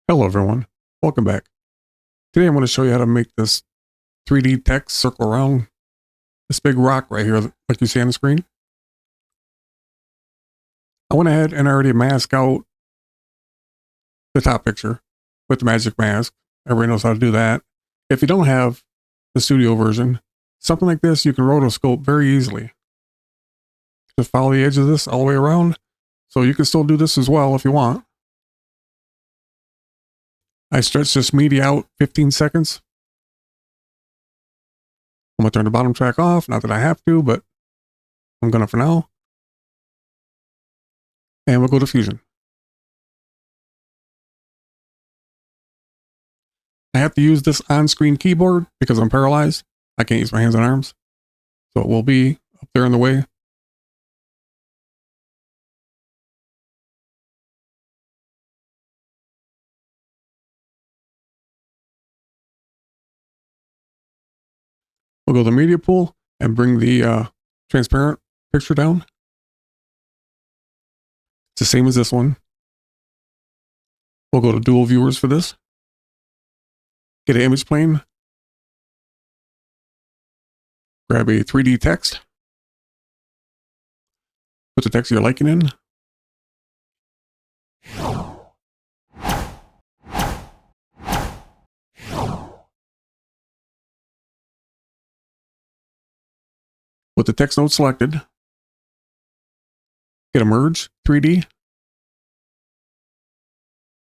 Hello everyone, welcome back. Today I'm going to show you how to make this 3D text circle around this big rock right here like you see on the screen. I went ahead and already masked out the top picture with the magic mask. Everybody knows how to do that. If you don't have the studio version, something like this you can rotoscope very easily. Just follow the edge of this all the way around, so you can still do this as well if you want. I stretch this media out 15 seconds. I'm going to turn the bottom track off, not that I have to, but I'm going to for now. And we'll go to Fusion. I have to use this on-screen keyboard because I'm paralyzed. I can't use my hands and arms. So it will be up there in the way. We'll go to the media pool and bring the transparent picture down. It's the same as this one. We'll go to dual viewers for this. Get an image plane. Grab a 3D text. Put the text you're liking in. With the text node selected, get a merge 3D,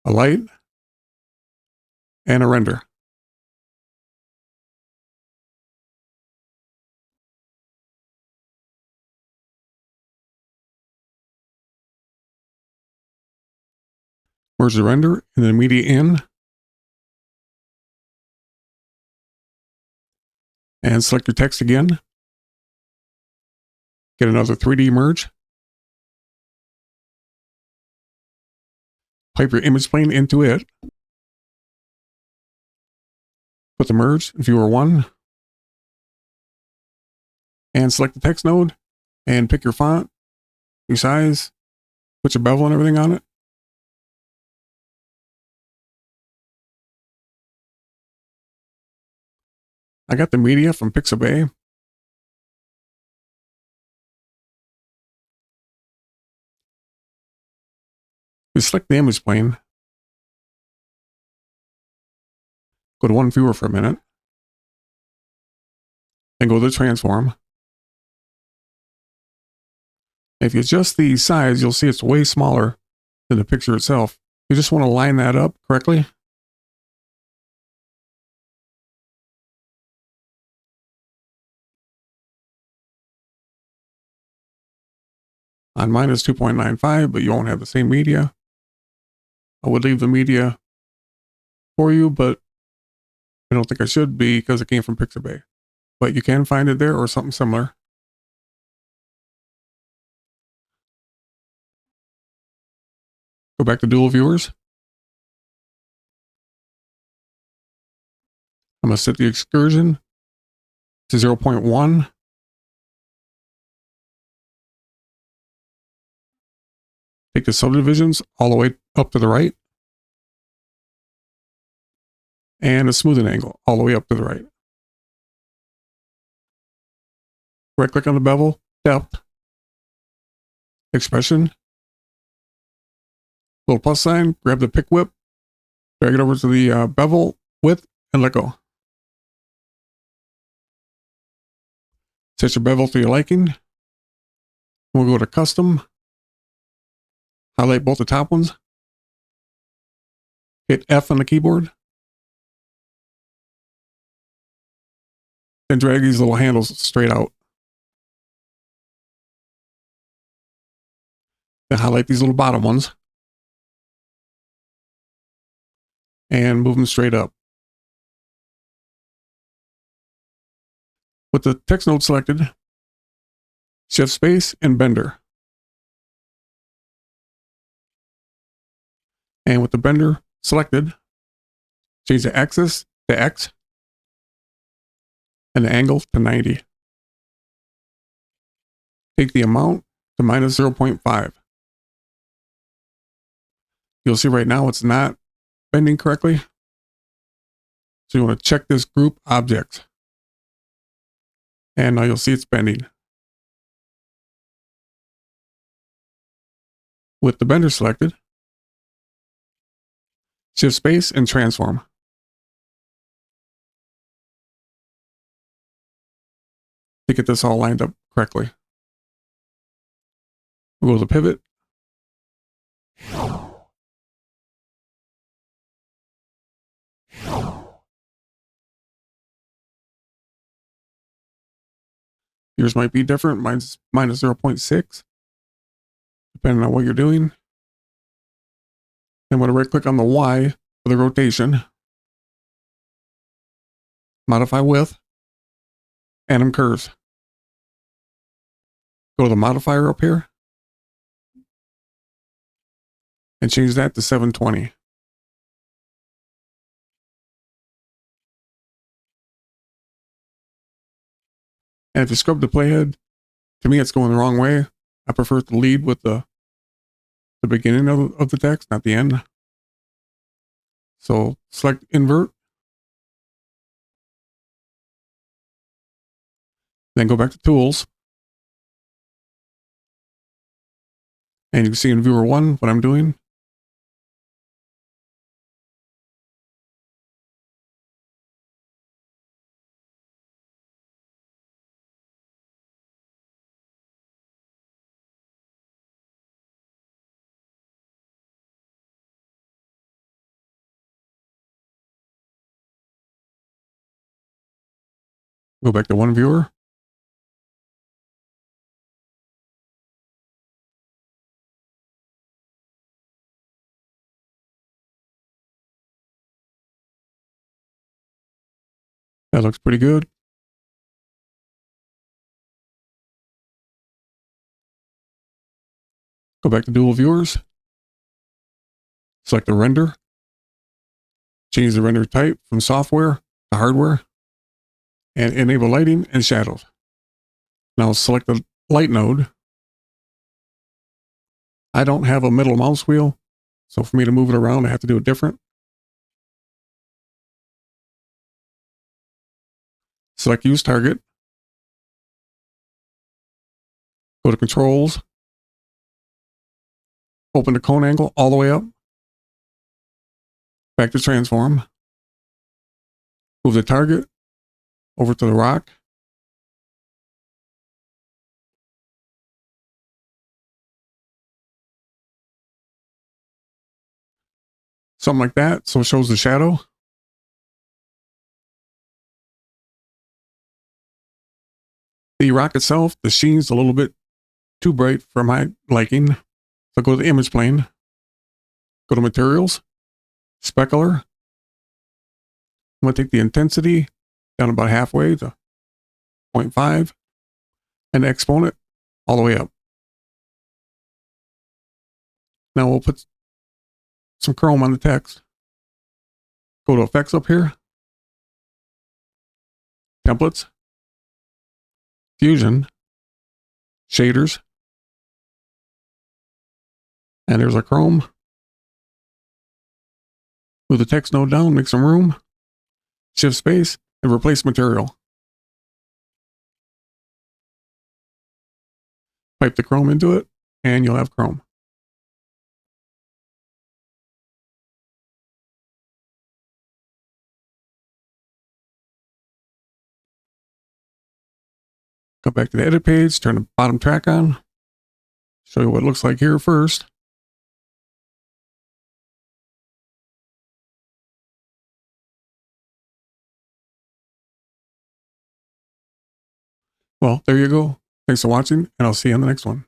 a light, and a render. Merge the render and then media in. And select your text again. Get another 3D merge. Pipe your image plane into it. Put the merge, viewer 1. And select the text node. And pick your font, your size. Put your bevel and everything on it. I got the media from Pixabay. You select the image plane. Go to one viewer for a minute. And go to the transform. If you adjust the size, you'll see it's way smaller than the picture itself. You just want to line that up correctly. On mine is 2.95, but you won't have the same media. I would leave the media for you, but I don't think I should because it came from Pixabay. But you can find it there or something similar. Go back to dual viewers. I'm going to set the excursion to 0.1. Take the subdivisions all the way up to the right. And a smoothing angle all the way up to the right. Right click on the bevel, depth, expression, little plus sign, grab the pick whip, drag it over to the bevel width, and let go. Set your bevel to your liking. We'll go to custom, highlight both the top ones, hit F on the keyboard, then drag these little handles straight out. Then highlight these little bottom ones and move them straight up. With the text node selected, shift space and bender. And with the bender selected, change the axis to X and the angle to 90. Take the amount to minus 0.5. You'll see right now it's not bending correctly. So you want to check this group objects. And now you'll see it's bending. With the bender selected, shift space and transform. To get this all lined up correctly. We'll go to pivot. Yours might be different. Mine's minus 0.6, depending on what you're doing. I'm going to right click on the Y for the rotation. Modify width. Anim curves. Go to the modifier up here. And change that to 720. And if you scrub the playhead, to me it's going the wrong way. I prefer to lead with the beginning of the text, not the end. So select invert. Then go back to tools. And you can see in viewer 1 what I'm doing. Go back to one viewer. That looks pretty good. Go back to dual viewers. Select the render. Change the render type from software to hardware. And enable lighting and shadows. Now select the light node. I don't have a middle mouse wheel, so for me to move it around, I have to do it different. Select use target. Go to controls. Open the cone angle all the way up. Back to transform. Move the target over to the rock. Something like that, so it shows the shadow. The rock itself, the sheen's a little bit too bright for my liking. So go to the image plane. Go to materials. Specular. I'm going to take the intensity down about halfway to 0.5 and exponent all the way up. Now we'll put some chrome on the text. Go to effects up here. Templates. Fusion. Shaders. And there's a chrome. Move the text node down, make some room. Shift space and replace material. Pipe the chrome into it and you'll have chrome. Go back to the edit page, turn the bottom track on. Show you what it looks like here first. Well, there you go. Thanks for watching, and I'll see you on the next one.